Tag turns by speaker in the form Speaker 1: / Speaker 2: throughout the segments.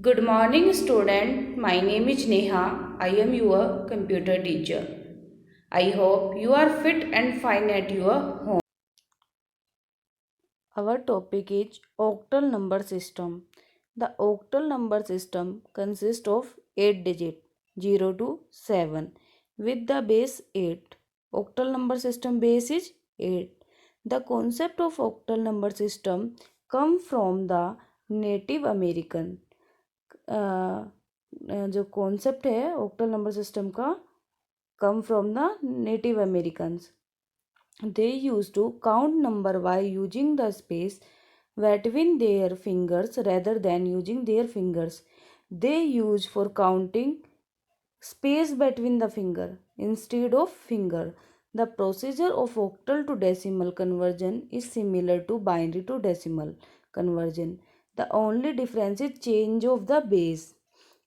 Speaker 1: Good morning, student. My name is Neha. I am your computer teacher. I hope you are fit and fine at your home. Our topic is octal number system. The octal number system consists of 8 digits 0 to 7 with the base 8. Octal number system base is 8. The concept of octal number system come from the Native American. जो concept है octal number system का come from the native Americans. They used to count number by using the space between their fingers rather than using their fingers. They use for counting space between the finger instead of finger. The procedure of octal to decimal conversion is similar to binary to decimal conversion. The only difference is change of the base.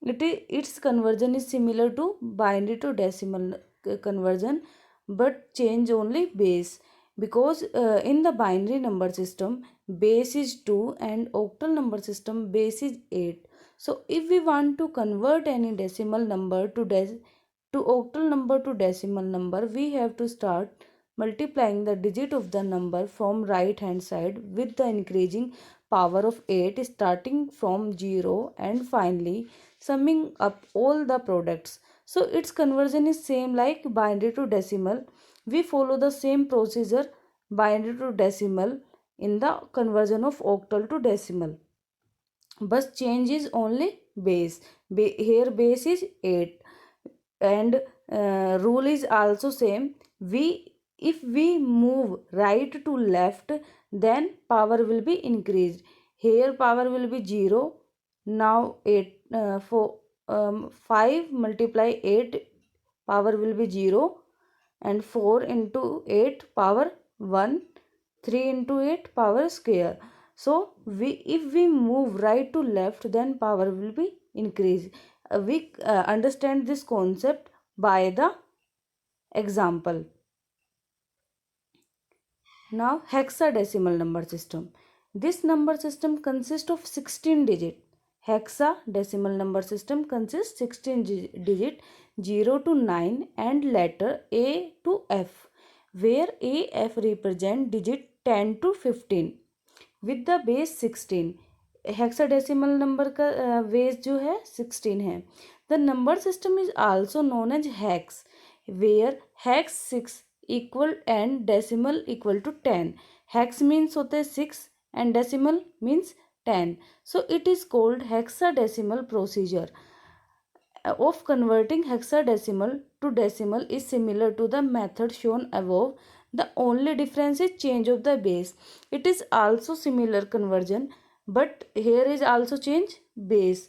Speaker 1: Its conversion is similar to binary to decimal conversion, but change only base, because in the binary number system base is 2 and octal number system base is 8. So if we want to convert any decimal number to octal number to decimal number, we have to start multiplying the digit of the number from right hand side with the increasing power of 8 starting from 0 and finally summing up all the products. So its conversion is same like binary to decimal. We follow the same procedure binary to decimal in the conversion of octal to decimal. But change is only base. Here base is 8 and rule is also same. We if we move right to left, then power will be increased. Here power will be 0. Now 8 5 multiply 8, power will be 0, and 4 into 8 power 1, 3 into 8 power square. So if we move right to left, then power will be increased. We understand this concept by the example. Now hexadecimal number system. This number system consists of 16 digit. Hexadecimal number system consists 16 digit 0 to 9 and letter A to F, where A F represent digit 10 to 15 with the base 16. Hexadecimal number का base जो है 16 है. The number system is also known as hex, where hex 6 equal and decimal equal to 10. Hex means होता है 6 and decimal means 10. So it is called hexadecimal procedure of converting hexadecimal to decimal is similar to the method shown above. The only difference is change of the base. It is also similar conversion, but here is also change base.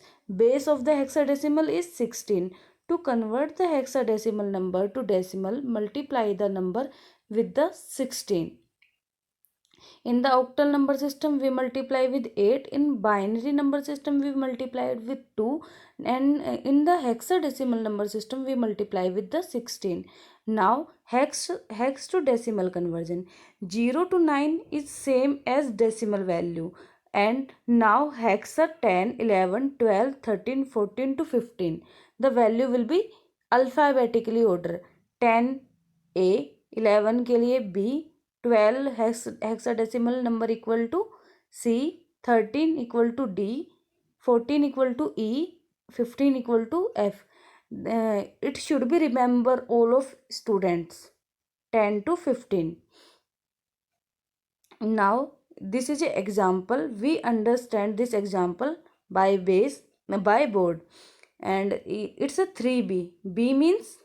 Speaker 1: Base of the hexadecimal is 16. To convert the hexadecimal number to decimal, multiply the number with the 16. In the octal number system, we multiply with 8. In binary number system, we multiply with 2. And in the hexadecimal number system, we multiply with the 16. Now, hex to decimal conversion. 0 to 9 is same as decimal value. And now hexa 10, 11, 12, 13, 14 to 15. The value will be alphabetically order. 10 A, 11 के लिए B, 12 hexadecimal number equal to C, 13 equal to D, 14 equal to E, 15 equal to F. It should be remember all of students 10 to 15. Now this is an example. We understand this example by board, and it's a 3B. B means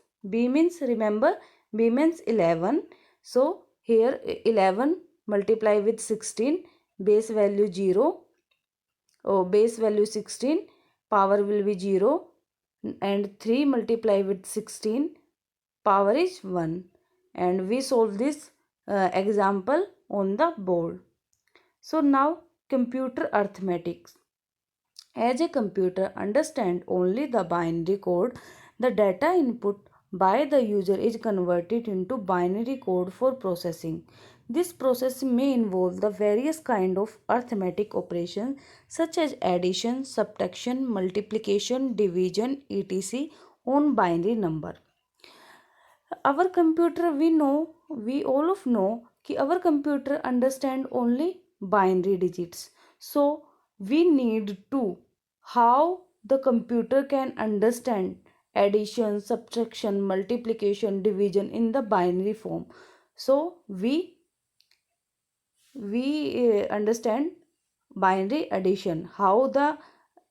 Speaker 1: remember, B means 11. So here 11 multiply with 16, base value 0, base value 16, power will be 0, and 3 multiply with 16, power is 1. And we solve this example on the board. So now computer arithmetics. As a computer understand only the binary code, the data input by the user is converted into binary code for processing. This process may involve the various kind of arithmetic operations such as addition, subtraction, multiplication, division, etc. on binary number. Our computer, we all of know कि our computer understand only binary digits. So we need to how the computer can understand addition, subtraction, multiplication, division in the binary form. So we understand binary addition, how the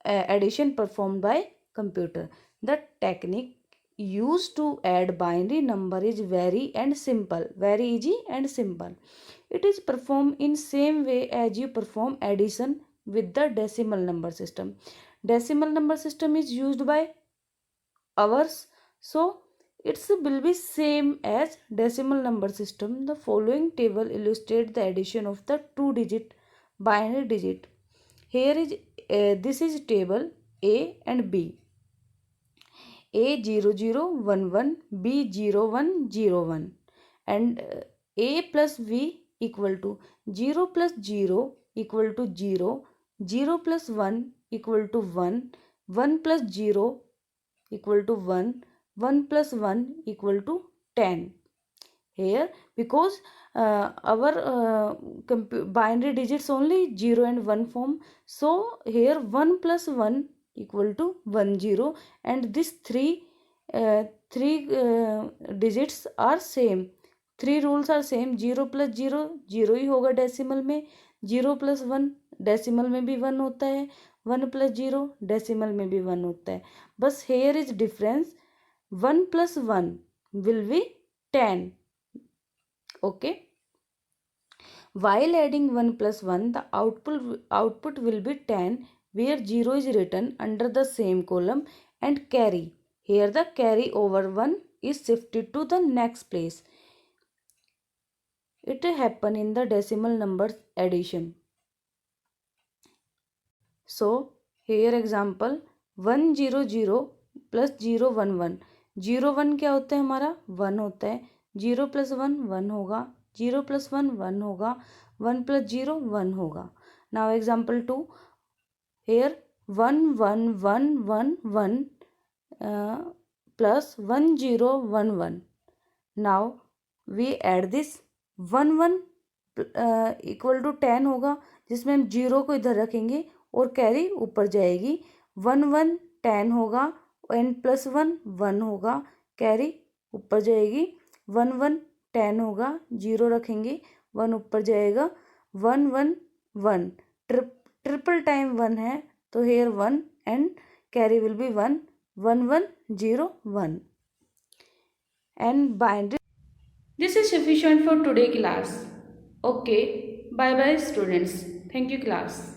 Speaker 1: addition performed by computer. The technique used to add binary number is very easy and simple. It is performed in same way as you perform addition with the decimal number system. Decimal number system is used by hours, so it will be same as decimal number system. The following table illustrates the addition of the two digit binary digit. Here is this is table A and B. A 0011, B 0101, and A plus V equal to 0 plus 0 equal to 0, 0 plus 1 equal to 1, 1 plus 0 equal to 1, 1 plus 1 equal to 10. Here, because our binary digits only 0 and 1 form, so here 1 plus 1 equal to 10, and these three digits are same. Three rules are same. 0 plus 0 0 ही होगा decimal में, 0 plus 1 decimal में भी 1 होता है, 1 plus 0 decimal में भी 1 होता है. बस here is difference, 1 plus 1 will be 10. Okay. While adding 1 plus 1, the output will be 10, where 0 is written under the same column, and carry. Here the carry over 1 is shifted to the next place. It happen in the decimal numbers addition. So here example 100 plus 011. 01 क्या होता है हमारा 1 होता है. 0 plus 1 1 होगा, 0 plus 1 1 होगा, 1 plus 0 1 होगा. Now example 2, here 11111 plus 1011. Now we add this 11 equal to 10 होगा, जिसमें हम 0 को इधर रखेंगे और कैरी ऊपर जाएगी. 11 10 होगा, n plus 1 1 होगा, कैरी ऊपर जाएगी. 11 10 होगा, 0 रखेंगे, 1 ऊपर जाएगा. 1 1 1 ट्रिपल टाइम 1 है, तो here 1 and carry will be 1 1 1 0 1 and binary. This is sufficient for today class. Okay, bye bye students. Thank you class.